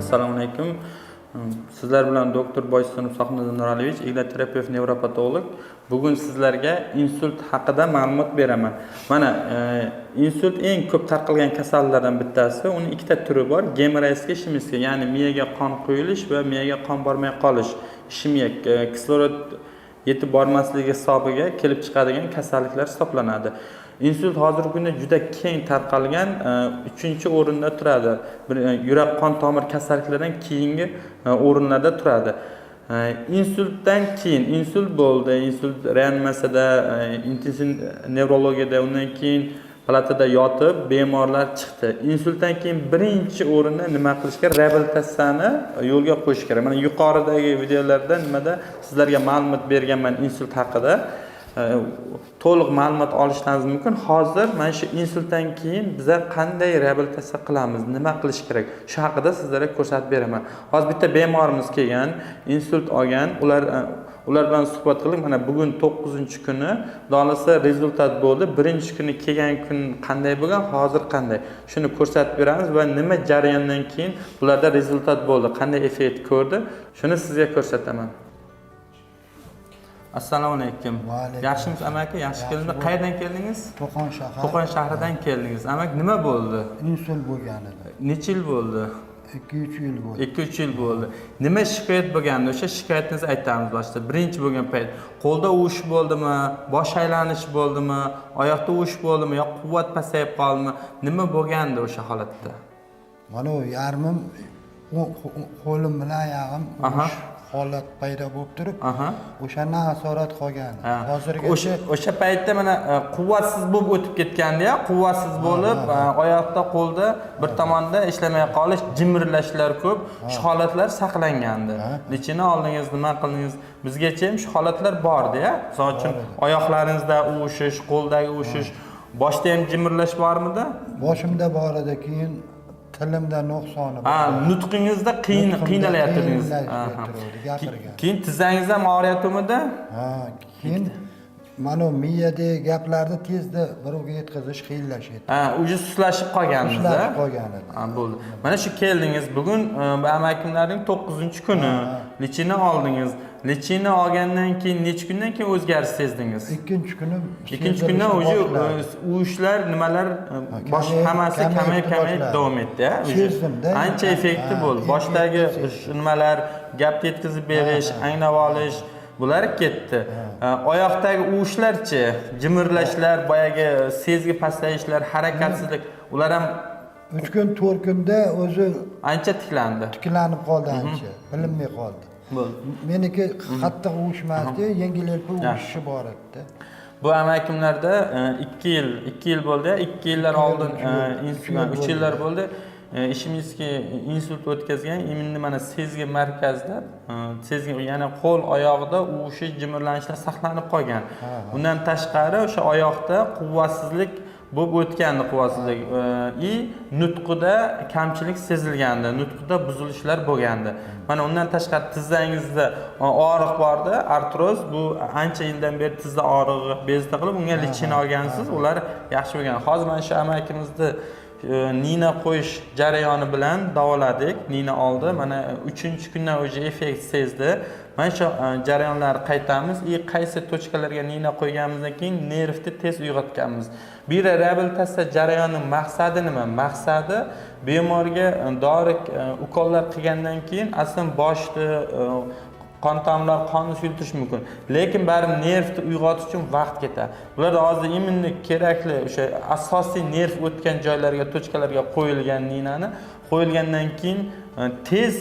Assalomu alaykum. Sizlar bilan doktor Boysunov Sohibnazar Nuraliyevich, igloterapeut, nevropatolog. Bugun sizlarga insult haqida ma'lumot beraman. Mana insult eng ko'p tarqalgan kasallardan bittasi. Uning ikkita turi bor: gemorragik ishemik, ya'ni miyaga qon quyilish va miyaga qon bormay qolish. Ishemik kislorod yetib bormasligi hisobiga kelib chiqadigan kasalliklar hisoblanadi. Insult hozirgi kunda juda keng tarqalgan 3-o'rinda turadi. Yurak qon tomir kasalliklaridan keyingi o'rinlarda turadi. Insultdan keyin insult bo'ldi, insult reanimatsiyada, intensiv nevrologiyada, undan keyin palatada yotib bemorlar chiqdi. Insultdan keyin birinchi o'rinda nima qilish kerak? Reabilitatsiyani yo'lga qo'yish kerak. Mana yuqoridagi videolarda nimada sizlarga ma'lumot berganman insult haqida. To'liq ma'lumot olishingiz mumkin. Hozir mana shu insultdan keyin bizlar qanday reabilitatsiya qilamiz, nima qilish kerak, shu haqida sizlarga ko'rsatib beraman. Hozir bitta bemorimiz kelgan, insult olgan, ular bilan suhbat qildik. Mana bugun 9-kuni, dolisi rezultat bo'ldi. Birinchi kuni kelgan kun qanday bo'lgan, hozir qanday, shuni ko'rsatib beramiz va nima jarayondan keyin bularda rezultat bo'ldi, qanday effekt ko'rdi, shuni sizga ko'rsataman. Assalomu alaykum. Yaxshimisiz amaki? Yaxshi keldingiz. Qayerdan keldingiz? Qo'qon shahar. Qo'qon shahridan keldingiz. Amak nima bo'ldi? Insult bo'lgan edi. Necha yil bo'ldi? 2-3 yil bo'ldi. 2-3 yil bo'ldi. Nima shikoyat bo'lgandi? O'sha shikoyatingizni aytamiz boshida. Birinchi bo'lgan payt qo'lda uvush bo'ldimi, bosh aylanish bo'ldimi, oyoqda uvush bo'ldimi, yo quvvat pasayib qoldimi? Nima bo'lgandi o'sha holatda? Mana u yarmim qo'lim bilan oyog'im holat paydo bo'lib turib, o'shandan asorat qolgan. Hozirgacha o'sha paytda mana quvvatsiz bo'lib o'tib ketganda-ya, quvvatsiz bo'lib, oyoqda, qo'lda bir tomonda ishlamay qolish, jimirlashlar ko'p, shu holatlar saqlangandi. Nechini oldingiz, nima qildingiz? Bizgacha ham shu holatlar bordi-ya. Misol uchun oyoqlaringizda uvishish, qo'ldagi uvishish, boshda ham jimirlash bormidi? Boshimda bor edi, keyin tilimda nuqsoni bor. Nutqingizda qiynalayaptingiz. Keyin tizzangiz ham og'riyaptimi-da? Keyin mana miyadagi gaplarni tezda birovga yetkazish qiyinlashyapti. Uji suslashib qolgansiz. Suslashib qolgan edi. Bo'ldi. Mana shu keldingiz. Bugun amakimlarning 9-kuni. Lechini oldingiz. Lechini olgandan keyin necha kundan keyin o'zgarish sezdingiz? Ikkinchi kundan o'zi uvushlar, nimalar hammasi kamayib davom etdi. Sezdimda. Ancha effekti bo'ldi. Boshdagi nimalar, gapni yetkazib berish, anglab olish bular ketdi. Oyoqdagi uvushlarchi, jimirlashlar, boyagi sezgi pastayishlar, harakatsizlik, ular ham 3 kun, 4 kunda o'zi ancha tiklandi. Tiklanib qoldi ancha, bilinmay qoldi. Meniki qattiq uvushmasdi, yengil-yelpi uvushishi bor edi. Bu amakimlarda 2 yil bo'ldi. 2 yillar oldin insult, 3 yillar bo'ldi. Ishimizki insult o'tkazgan, endi mana sezgi markazida, sezgi, ya'ni qo'l oyog'ida uvushi, jimirlanishlar saqlanib qolgan. Undan tashqari o'sha oyoqda quvvatsizlik bo'lib o'tgandi, quvvatsizlik nutqida kamchilik sezilgandi, nutqida buzilishlar bo'lgandi. Mana undan tashqari tizzangizda og'riq bordi, artroz, bu ancha yildan beri tizza og'rig'i bezda qilib, unga lechini olgansiz, ular yaxshi bo'lgan. Hozir mana shu amakimizni nina qo'yish jarayoni bilan davoladik. Nina oldi. Mana 3-kundan o'zi effekt sezdi. Mana shu jarayonlarni qaytamiz. Qaysi tochkalarga nina qo'yganimizdan keyin nervni tez uyg'otganmiz. Bu reabilitatsiya jarayonining maqsadi nima? Maqsadi bemorga dori ukollar qilgandan keyin aslida boshni qon tomirlar qonni suyultirish mumkin. Lekin baribir nervni uyg'otish uchun vaqt ketadi. Bular hozir immuniy kerakli o'sha asosiy nerv o'tgan joylarga, tochkalarga qo'yilgan ninani qo'yilgandan keyin tez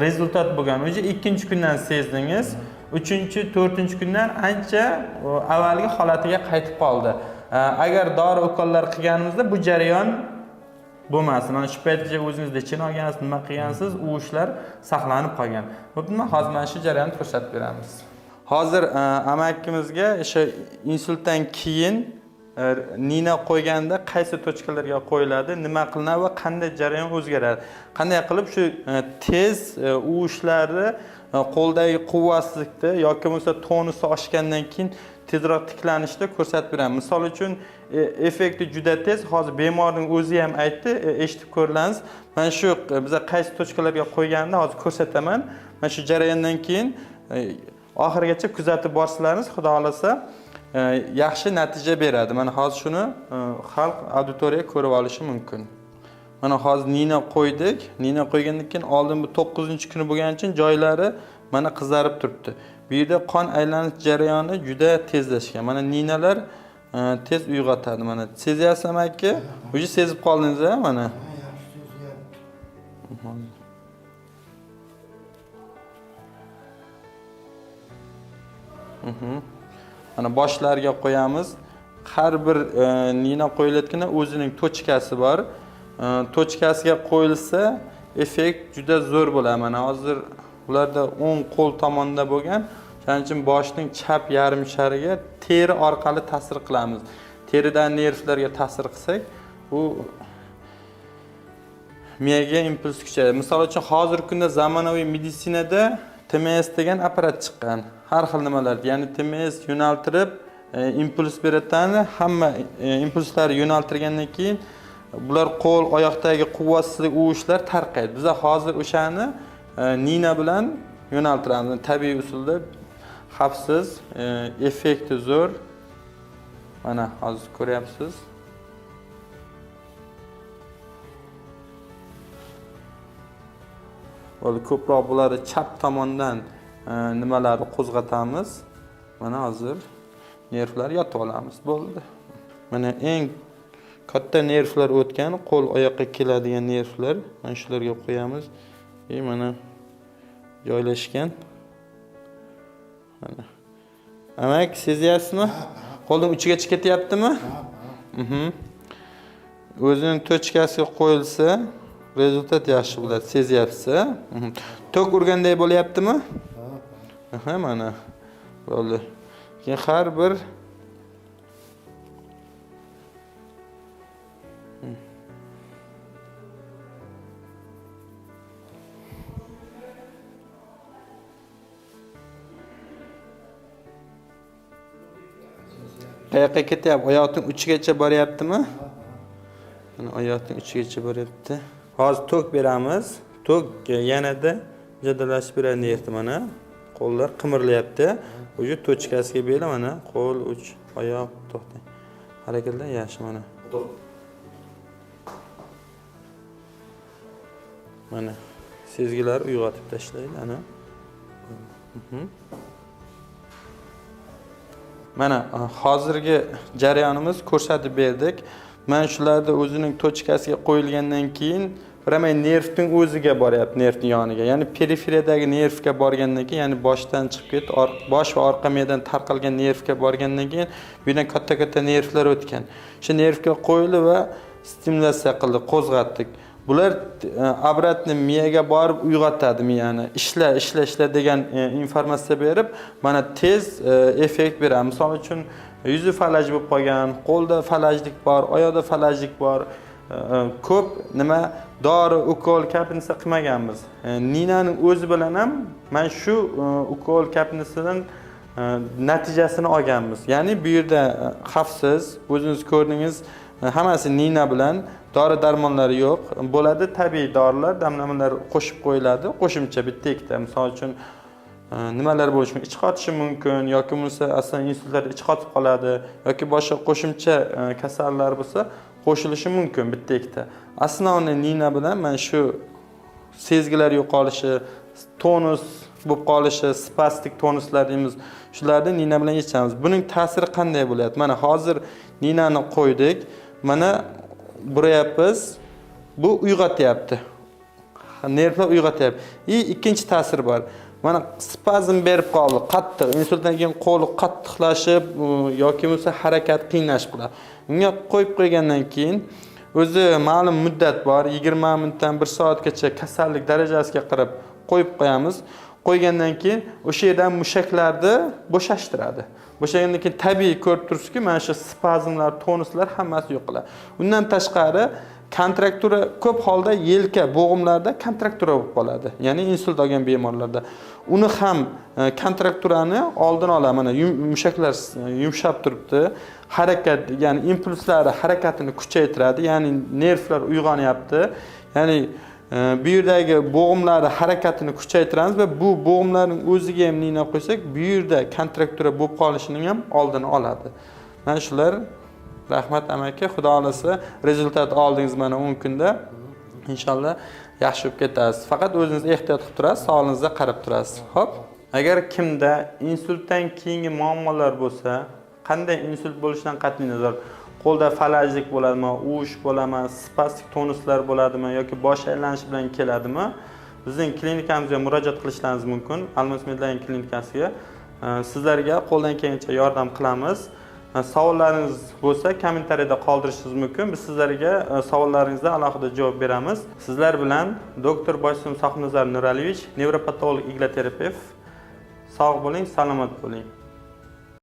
rezultat bo'lgan. O'zi 2-kundan sezdingiz, 3-4-kundan ancha avvalgi holatiga qaytib qoldi. Agar dori ukollar qilganimizda bu jarayon bo'lmasdi. Mana shu paytgacha o'zingiz lechini olgansiz, nima qilgansiz, uvushlar saqlanib qolgan. Bo'ptimi? Hozir mana shu jarayonni ko'rsatib beramiz. Hozir amakimizga o'sha insultdan keyin nina qo'yganda qaysi tochkalarga qo'yiladi, nima qilinadi va qanday jarayon o'zgaradi. Qanday qilib shu tez uvishlarni qo'ldagi quvvatsizlikni yoki bo'lmasa tonusi oshgandan keyin tezroq tiklanishda ko'rsatib beraman. Misol uchun effekti juda tez. Hozir bemorning o'zi ham aytdi, eshitib ko'rsangiz. Men shu biz qaysi tochkalarga qo'yganini hozir ko'rsataman. Men shu jarayondan keyin oxirigacha kuzatib borsalaringiz, xudo xolasa, yaxshi natija beradi. Mana hozir shuni xalq auditoriya ko'rib olishi mumkin. Mana hozir nina qo'ydik. Nina qo'ygandan keyin oldin bu 9-kuni bo'lgani uchun joylari mana qizarib turibdi. Bu yerda qon aylanish jarayoni juda tezlashgan. Mana ninalar tez uyg'otadi. Mana sezyapsizmi aka? O'zi sezib qoldingiz-a mana. Mana boshlarga qo'yamiz. Har bir nina qo'yilayotganda o'zining tochkasi bor. Tochkasiga qo'yilsa, effekt juda zo'r bo'ladi. Mana hozir ularda o'ng qo'l tomonda bo'lgan, shuning uchun boshning chap yarim shariga teri orqali ta'sir qilamiz. Teridan nervlarga ta'sir qilsak, u miyaga impuls kuchayadi. Misol uchun hozirgi kunda zamonaviy meditsinada TMS degan apparat chiqqan. Har xil nimalar, ya'ni TMS yo'naltirib, impuls beradi. Hamma impulslarni yo'naltirgandan keyin bular qo'l, oyoqdagi quvvatsizlik, uvushlar tarqaydi. Biz hozir o'shani nina bilan yo'naltiramiz. Tabiiy usulda xavfsiz, effekti zo'r. Mana hozir ko'ryapsiz. Ko'proq bularni chap tomondan nimalarni qo'zg'atamiz. Mana hozir nervlar yotib olamiz. Bo'ldi. Mana eng katta nervlar o'tgan, qo'l oyoqqa keladigan nervlar, mana shularga qo'yamiz. Mana joylashgan. Mana. Amak, sezyapsizmi? Qo'lning uchigacha ketyaptimi? O'zining tochkasiga qo'yilsa, rezultat yaxshi bo'ladi, sezyapsiz. Tok urganday bo'lyaptimi? Mana. Bo'ldi. Keyin har bir qayoqqa ketyapti? Oyoqning uchigacha boryaptimi? Mana oyoqning uchigacha boryapti. Hozir tok beramiz. Tok yanada jadallashib beradi mana. Qo'llar qimirlayapti. O'sha tochkasiga bela mana qo'l, uch, oyoq to'xtang. Harakatlar yaxshi mana. Mana sezgilar uyg'otib tashlaydi ana. Mana hozirgi jarayonimiz ko'rsatib berdik. Men shularda o'zining tochkasiga qo'yilgandan keyin Ramay nervning o'ziga boryapti, nervning yoniga. Ya'ni periferiyadagi nervga borgandan keyin, ya'ni boshdan chiqib ketib, bosh va orqa miyadan tarqalgan nervga borgandan keyin bu yerdan katta-katta nervlar o'tgan. Shu nervga qo'yildi va stimulyatsiya qildi, qo'zg'atdik. Bular obratni miyaga borib uyg'otadi miyani. Ishla degan informatsiya berib, mana tez effekt beradi. Misol uchun yuzi falaj bo'lib qolgan, qo'lda falajlik bor, oyoqda falajlik bor. Ko'p nima dori, ukol kapinsa qilmaganmiz. Ninaning o'zi bilan ham men shu ukol kapinsidan natijasini olganmiz. Ya'ni bu yerda xavfsiz, o'zingiz ko'rdingiz, hammasi nina bilan, dori darmonlari yo'q. Bo'ladi tabiiy dorilar, damlamalar qo'shib qo'yiladi. Qo'shimcha bitta ikkita, misol uchun nimalar bo'lishi mumkin, ich qotishi mumkin yoki bo'lsa aslan insultlar ich qotib qoladi yoki boshqa qo'shimcha kasallar bo'lsa qo'shilishi mumkin bitta ikkita. Aslovni nina bilan men shu sezgilar yo'qolishi, tonus bo'lib qolishi, spastik tonuslar deymiz. Shularni nina bilan yechamiz. Buning ta'siri qanday bo'lyapti? Mana hozir ninani qo'ydik. Mana burayapmiz. Bu uyg'otyapti. Nervlar uyg'otyapti. Ikkinchi ta'sir bor. Mana spazm berib qoldi, qattiq, insultdan keyin qo'li qattiqlashib yoki bo'lsa harakat qiyinlashib qoladi. Unga qo'yib qo'ygandan keyin o'zi ma'lum muddat bor, 20 minutdan 1 soatgacha kasallik darajasiga qarab qo'yib qo'yamiz. Qo'ygandan keyin o'sha yerdan mushaklarni bo'shashtiradi. Bo'shagandan keyin tabiiy ko'rib turibsizki, mana shu spazmlar, tonuslar hammasi yo'qoladi. Undan tashqari kontraktura ko'p holda yelka bo'g'imlarda kontraktura bo'lib qoladi. Ya'ni insult olgan bemorlarda. Uni ham kontrakturani oldin oladi. Mana mushaklar yumshab turibdi. Harakat, ya'ni impulslari harakatini kuchaytiradi. Ya'ni nervlar uyg'onyapti. Ya'ni bu yerdagi bo'g'imlarning harakatini kuchaytiramiz va bu bo'g'imlarning o'ziga ham nima qo'ysak, bu yerda kontraktura bo'lib qolishining ham oldini oladi. Mana shular. Rahmat amaki, xudo xolasa rezultat oldingiz mana 10 kunda. Inshaalloh yaxshi bo'lib ketasiz. Faqat o'zingiz ehtiyot qilib turasiz, sog'lig'ingizga qarab turasiz. Xo'p? Agar kimda insultdan keyingi muammolar bo'lsa, qanday insult bo'lishidan qat'iy nazar, qo'lda falajlik bo'ladimi, uvush bo'ladimi, spastik tonuslar bo'ladimi yoki bosh aylanishi bilan keladimi? Bizning klinikamizga murojaat qilishlaringiz mumkin. Almaz Medline klinikasiga. Sizlarga qo'ldan kelgancha yordam qilamiz. Savollaringiz bo'lsa, kommentariyada qoldirishingiz mumkin. Biz sizlarga savollaringizga alohida javob beramiz. Sizlar bilan doktor Boysun Soxnazar Nuraliyevich, nevropatolog, igloterapevt. Sog' bo'ling, salomat bo'ling.